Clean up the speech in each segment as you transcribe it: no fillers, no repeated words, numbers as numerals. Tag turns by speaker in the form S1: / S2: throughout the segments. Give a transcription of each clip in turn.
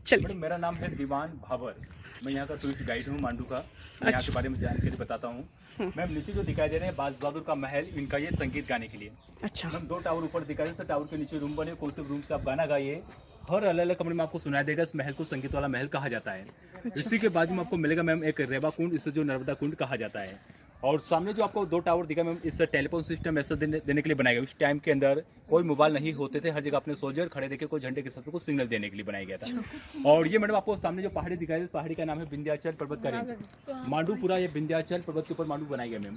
S1: चलिए।
S2: मैडम मेरा नाम है दीवान भावर। मैं यहाँ का टूरिस्ट गाइड हूँ मांडू का। मैं यहाँ के बारे में जानकारी बताता हूँ। मैम नीचे जो दिखाई दे रहे हैं बाज बहादुर का महल, इनका ये संगीत गाने के लिए।
S1: अच्छा।
S2: मैम 2 टावर ऊपर दिखाई दे, टावर के नीचे रूम बने, कौन से रूम से आप गाना गाइए, हर अलग अलग कमरे में आपको सुनाई देगा। इस महल को संगीत वाला महल कहा जाता है। इसी के बाजू में आपको मिलेगा मैम एक रेवा कुंड, इसे जो नर्मदा कुंड कहा जाता है। और सामने जो आपको 2 टावर दिखा मैम, इस टेलीफोन सिस्टम ऐसा देने के लिए बनाया गया। उस टाइम के अंदर कोई मोबाइल नहीं होते थे, हर जगह अपने सोल्जर खड़े देखे कोई झंडे के साथ को सिग्नल देने के लिए बनाया गया था। और ये मैडम आपको सामने जो पहाड़ी दिखाई दे, पहाड़ी का नाम है विंध्याचल पर्वत का रेंज। मांडू पूरा ये विंध्याचल पर्वत के ऊपर मांडू बनाया गया मैम।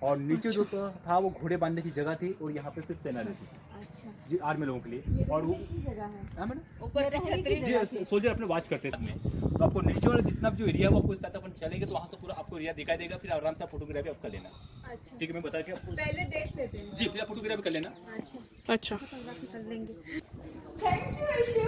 S2: और नीचे जो था वो घोड़े बांधने की जगह थी, और यहाँ पे सिर्फ सेना रहती थी।
S3: अच्छा
S2: जी, आर्मी लोगों के लिए। और वो
S3: जगह है
S2: हाँ मैडम,
S3: ऊपर पे छतरी
S2: जी सोल्जर अपने वॉच करते थे में। तो आपको नीचे वाला जितना भी जो एरिया है वो आपको इस साथ अपन चलेंगे तो वहाँ से पूरा आपको एरिया दिखाई देगा। फिर आराम से फोटोग्राफी आप कर लेना।
S3: अच्छा
S2: ठीक है, मैं बता के आपको
S3: पहले देख लेते हैं।
S2: जी, फिर आप फोटोग्राफी कर लेना।
S3: अच्छा
S1: अच्छा,
S3: फोटोग्राफी कर लेंगे। Thank you Rishu.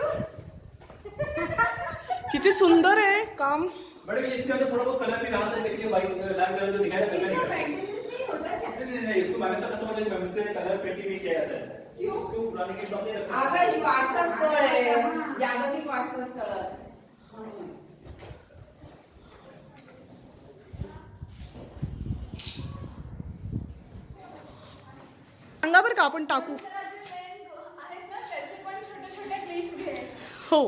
S1: किती सुंदर है काम।
S2: मैडम इसके अंदर थोड़ा बहुत कलर भी रहा था, देखिए वाइट लाल कलर जो दिखाया था,
S3: इसका मेंटेनेंस नहीं होता क्या?
S2: नहीं इसको मैंने खत्म हो जाए मैम, इससे कलर पेंटिंग नहीं किया जाता है।
S3: क्यों?
S2: क्यों पुराने के बातें रखते हैं।
S4: अगं ही वारसा स्थळ आहे, जागतिक वारसा स्थळ आहे.
S1: सांगा बरं का आपण टाकू.
S3: आहेत ना त्याचे पण छोटे छोटे क्लिप्स घे.
S1: हो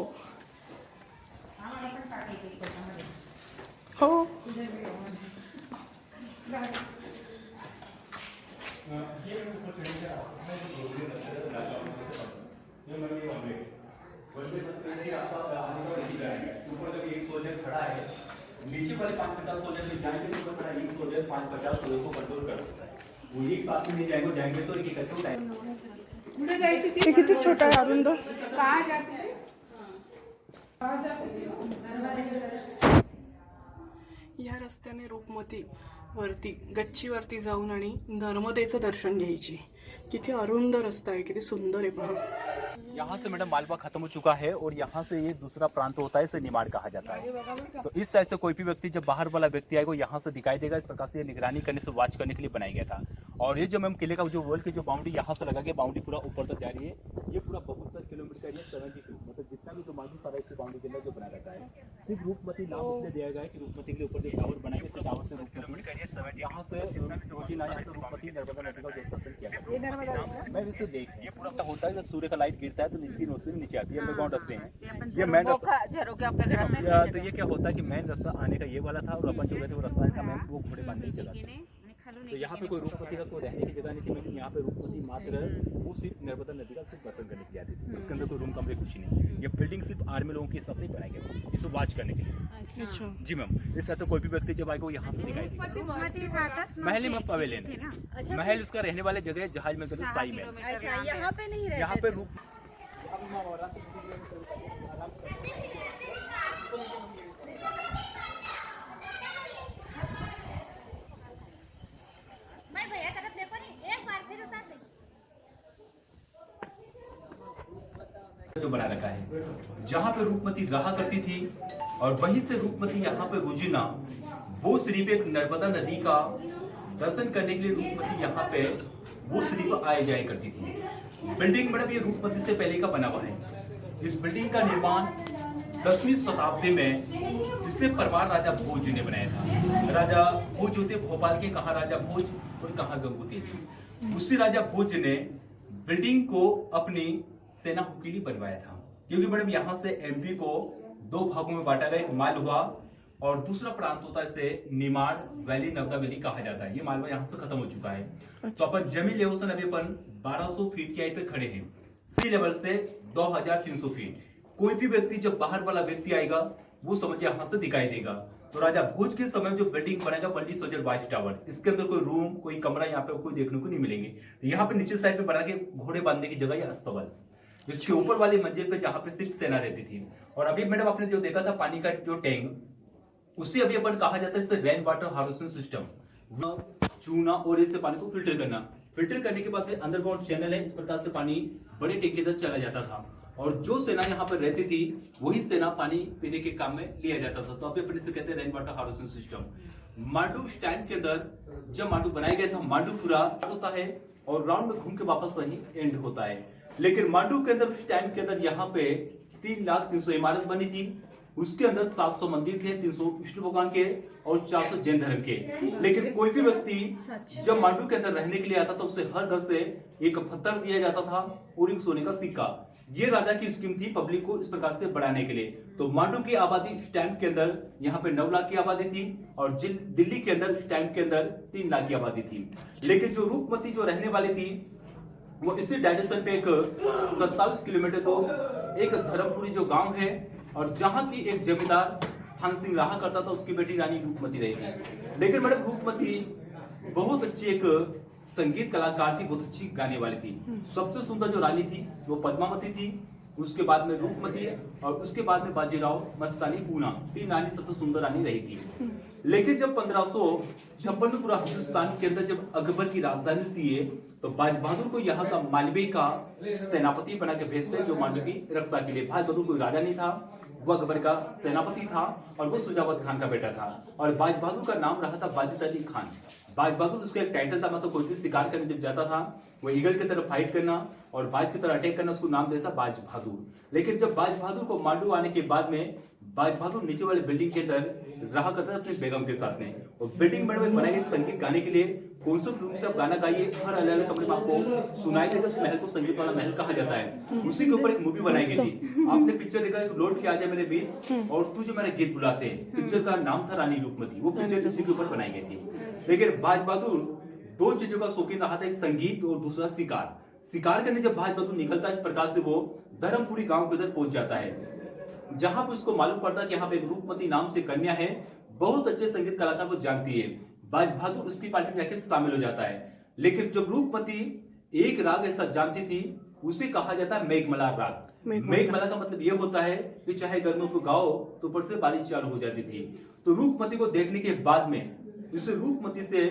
S1: हो
S2: ऊपर जब एक सोल्जर खड़ा है, नीचे वाले 5-50 सोल्जर में जाएंगे तो ऊपर खड़ा एक सोल्जर 5-50 सोल्जर को कंट्रोल कर सकता है। वो एक साथ में नहीं जाएंगे तो एक करके टाइम।
S3: पुढे जायची ती
S1: हे किती छोटा आहे अरुंद.
S3: काय जाते ती? काय जाते ती?
S1: या रस्त्याने रूपमती वरती गच्चीवरती जाऊन आणि नर्मदेचं दर्शन घ्यायची. किती अरुंद रस्ता आहे, किती सुंदर आहे पहा.
S2: यहाँ से मैडम मालवा खत्म हो चुका है और यहाँ से ये दूसरा प्रांत होता है, इसे निमाड़ कहा जाता है। तो इस साइड से कोई भी व्यक्ति जब बाहर वाला व्यक्ति आएगा यहाँ से दिखाई देगा। इस प्रकार से ये निगरानी करने से वॉच करने के लिए बनाया गया था। और ये जो मैम किले का जो वर्ल्ड की जो बाउंड्री यहाँ से लगा के बाउंड्री पूरा ऊपर तक जा रही है, ये पूरा 72 किलोमीटर का एरिया 70 किलोमीटर, मतलब जितना भी जो मालूम सारा इस बाउंड्री के अंदर जो बना रहता है। सिर्फ रूपमती नाम इसलिए दिया गया है कि रूपमती के ऊपर जो टावर बनाएंगे इस टावर से रूपमती यहाँ से रूपमती नर्मदा नदी का जो दर्शन किया। मैं इसे देख ये पूरा होता है जब सूर्य का लाइट गिरता है तो इसकी रोशनी नीचे आती है, अंडरग्राउंड रस्ते हैं। ये मेन तो ये क्या होता है कि मेन रास्ता आने का ये वाला था, और अपन जो गए थे वो रास्ता था मैम वो घोड़े बांधने की जगह थी। तो यहाँ पे कोई रूपमती का कोई रहने की जगह नहीं थी, लेकिन यहाँ पे रूपमती मात्र वो सिर्फ नर्मदा नदी का सिर्फ दर्शन करने के लिए आती थी। इसके अंदर कोई रूम कमरे कुछ नहीं। ये बिल्डिंग सिर्फ आर्मी लोगों के हिसाब से ही बनाया गया, इसको वॉच करने के लिए।
S1: अच्छा,
S2: जी मैम, इस तो कोई भी व्यक्ति जब आएगा वो यहाँ से दिखाई देगा। महल में पवेलियन है, महल उसका रहने वाले जगह है, जहाज में साई में।
S3: अच्छा यहाँ पे नहीं रहते
S2: यहाँ पे रूप जो बना रखा है, जहाँ पे रूपमती रहा करती थी और वहीं से रूपमती यहाँ पे गुजरना, वो सिर्फ एक नर्मदा नदी का दर्शन करने के लिए रूपमती यहाँ पे वो सिर्फ आए जाए करती थी। बिल्डिंग मैडम ये रूपमती से पहले का बना हुआ है। इस बिल्डिंग का निर्माण 10वीं शताब्दी में इससे परमार राजा भोज ने बनाया था। राजा भोज होते भोपाल के, कहाँ राजा भोज और कहाँ गंगोत्री। उसी राजा भोज ने बिल्डिंग को अपनी सेना के लिए बनवाया था, क्योंकि मैडम यहाँ से एमपी को 2 भागों में बांटा गया। मालवा और दूसरा प्रांत होता है इसे निमाड़ वैली, नर्मदा वैली कहा जाता है। ये मालवा यहाँ से खत्म हो चुका है। तो अपन जमीन लेवल से अभी अपन 1200 फीट की हाइट पे खड़े हैं, सी लेवल से 2300 फीट। कोई भी व्यक्ति जब बाहर वाला व्यक्ति आएगा वो समझ यहाँ से दिखाई देगा। तो राजा भोज के समय जो बिल्डिंग बनेगा पंडित सोल्जर वॉच टावर, इसके अंदर कोई रूम कोई कमरा यहाँ पे कोई देखने को नहीं मिलेंगे। तो यहाँ पे नीचे साइड पे बना के घोड़े बांधने की जगह या अस्तबल, इसके ऊपर वाली मंजिल पे जहाँ पे सिर्फ सेना रहती थी। और अभी मैडम आपने जो देखा था पानी का जो टैंक, उसे अभी अपन कहा जाता है इसे रेन वाटर हार्वेस्टिंग सिस्टम। चूना और इससे पानी को फिल्टर करने के बाद अंडरग्राउंड चैनल है, इस प्रकार से पानी बड़े टैंक के अंदर चला जाता था। और जो सेना यहाँ पर रहती थी वही सेना पानी पीने के काम में लिया जाता था। तो अभी अपन इसे कहते हैं rain water harvesting system. Mandu stand के अंदर जब मांडू बनाया गया था, मांडू पूरा होता है और राउंड में घूम के वापस वहीं एंड होता है। लेकिन मांडू के अंदर उस टाइम के अंदर यहाँ पे 3,03,000 इमारत बनी थी। उसके अंदर 700 मंदिर थे, 300 विष्णु भगवान के और 400 जैन धर्म के। लेकिन कोई भी व्यक्ति जब मांडू के अंदर रहने के लिए आता था उसे हर घर से एक पत्थर दिया जाता था और एक सोने का सिक्का। ये राजा की स्कीम थी पब्लिक को इस प्रकार से बढ़ाने के लिए। तो मांडू की आबादी उस टाइम के अंदर यहाँ पे 9 लाख की आबादी थी और दिल्ली के अंदर उस टाइम के अंदर 3 लाख की आबादी थी। लेकिन जो रूपमती जो रहने वाली थी वो इसी डायरेक्शन पे एक 27 किलोमीटर दूर एक धर्मपुरी जो गांव है और जहां की एक जमींदार थान सिंह रहा करता था, उसकी बेटी रानी रूपमती रही थी। लेकिन मैडम रूपमती बहुत अच्छी एक संगीत कलाकार थी, बहुत अच्छी गाने वाली थी। सबसे सुंदर जो रानी थी वो पद्मावती थी, उसके बाद में रूपमती और उसके बाद में बाजीराव मस्तानी पूना, 3 रानी सबसे सुंदर रानी रही थी। लेकिन जब 1556 में पूरा हिंदुस्तान के अंदर जब अकबर की राजधानी थी तो बाज बहादुर को यहाँ का मालवी का सेनापति बना के भेजते जो मांडू की रक्षा के लिए। बाज बहादुर कोई राजा नहीं था, वो अकबर का सेनापति था और वो सुजावत खान का बेटा था। और बाज बहादुर का नाम रहा था वाजिद अली खान। बाज बहादुर उसका एक टाइटल था, मतलब कोई भी शिकार करने जब जाता था वो ईगल की तरह फाइट करना और बाज की तरह अटैक करना, उसको नाम देता बाज बहादुर। लेकिन जब बाज बहादुर को मांडू आने के बाद में बाज बहादुर नीचे वाले बिल्डिंग के अंदर रहा करता था अपनी बेगम के साथ में। और बिल्डिंग में बनाई गई संगीत गाने के लिए कौन से रूप से आप गाना गाइए, हर अलग अलग कमरे में आपको सुनाई देगा। उस महल को संगीत वाला महल कहा जाता है। उसी के ऊपर एक मूवी बनाई गई थी, आपने पिक्चर देखा है लौट के आ जाए मेरे वीर और तुझे मेरे गीत बुलाते हैं। पिक्चर का नाम था रानी रूपमती, वो पिक्चर इसी के ऊपर बनाई गई थी। लेकिन बाज बहादुर 2 चीजों का शौकीन रहा था, एक संगीत और दूसरा शिकार। शिकार करने जब बाज बहादुर निकलता है इस प्रकार से वो धर्मपुरी गांव के उधर पहुंच जाता है, जहां पर उसको मालूम पड़ता है कि यहाँ पे एक रूपमती नाम से कन्या है, बहुत अच्छे संगीत कलाकार को जानती है। बाज बहादुर उसकी पार्टी में जाके शामिल हो जाता है। लेकिन जब रूपमती एक राग ऐसा जानती थी उसे कहा जाता है मेघमल्हार राग। मेघमल्हार का मतलब ये होता है कि चाहे गर्मियों को गाओ तो ऊपर से बारिश चालू हो जाती थी। तो रूपमती को देखने के बाद में इस रूपमती से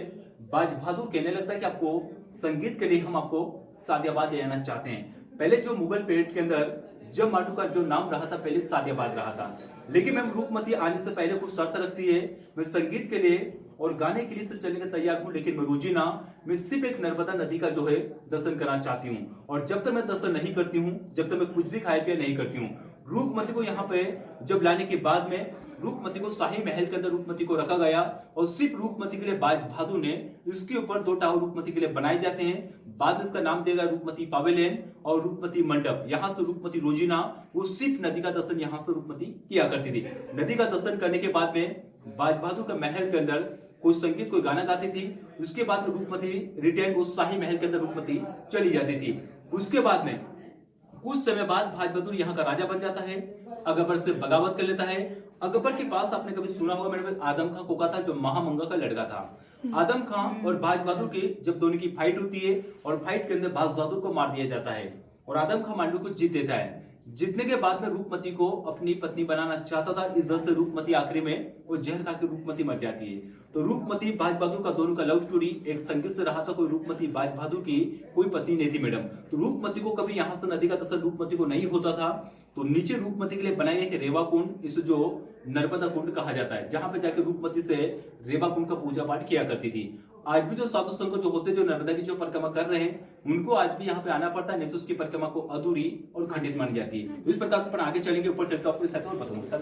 S2: बाज बहादुर कहने लगता है कि आपको संगीत के लिए हम आपको सादियाबाद ले जाना चाहते हैं। पहले जो मुगल पीरियड के अंदर जब मांडू का जो नाम रहा था पहले सादियाबाद रहा था, लेकिन मैम रूपमती आने से पहले कुछ शर्त रखती है, मैं संगीत के लिए और गाने के लिए सिर्फ चलने का तैयार हूँ, लेकिन मैं रोजीना मैं सिर्फ एक नर्मदा नदी का जो है दर्शन करना चाहती हूँ। और जब तक मैं दर्शन नहीं करती हूँ, जब तक मैं कुछ भी खाया पिया नहीं करती हूँ। रूपमती को यहाँ पे जब लाने के बाद में रूपमती को शाही महल के अंदर रूपमती को रखा गया और सिर्फ रूपमती के लिए बाज बहादुर ने इसके ऊपर 2 टावर रूपमती के लिए बनाए जाते हैं। बाद में इसका नाम दिया गया रूपमती पावेलियन और रूपमती मंडप। यहाँ से रूपमती रोजीना वो सिर्फ नदी का दर्शन यहाँ से रूपमती किया करती थी। नदी का दर्शन करने के बाद में बाज बहादुर का महल के अंदर कोई संगीत कोई गाना गाती थी। उसके बाद में रूपमती रिटर्न उस शाही महल के अंदर रूपमती चली जाती थी। उसके बाद में कुछ समय बाद बाज बहादुर यहाँ का राजा बन जाता है, अकबर से बगावत कर लेता है। अकबर के पास आपने कभी सुना होगा मेरे आदम खां कोका था जो महामंगा का लड़का था। आदम खां और बाज बहादुर की जब दोनों की फाइट होती है और फाइट के अंदर बाज बहादुर को मार दिया जाता है और आदम खां मांडू को जीत देता है। जीतने के बाद में रूपमती को अपनी पत्नी बनाना चाहता था, इस दर से रूपमती आखिरी में वो जहर खा के रूपमती मर जाती है। तो रूपमती बाज बहादुर का दोनों का लव स्टोरी एक संगीत से रहा था। कोई रूपमती बाज बहादुर की कोई पत्नी नहीं थी मैडम। तो रूपमती को कभी यहाँ से नदी का दर्शन रूपमती को नहीं होता था, तो नीचे रूपमती के लिए बनाया गया रेवा कुंड, इसे जो नर्मदा कुंड कहा जाता है, जहां पे जाके रूपमती से रेवा कुंड का पूजा पाठ किया करती थी। आज भी जो साधु संत जो होते जो नर्मदा की जो परिक्रमा कर रहे हैं उनको आज भी यहाँ पे आना पड़ता है, नहीं तो उसकी परिक्रमा को अधूरी और खंडित मानी जाती है। इस प्रकार से अपन आगे चलेंगे, ऊपर चलकर आपको बताऊंगा।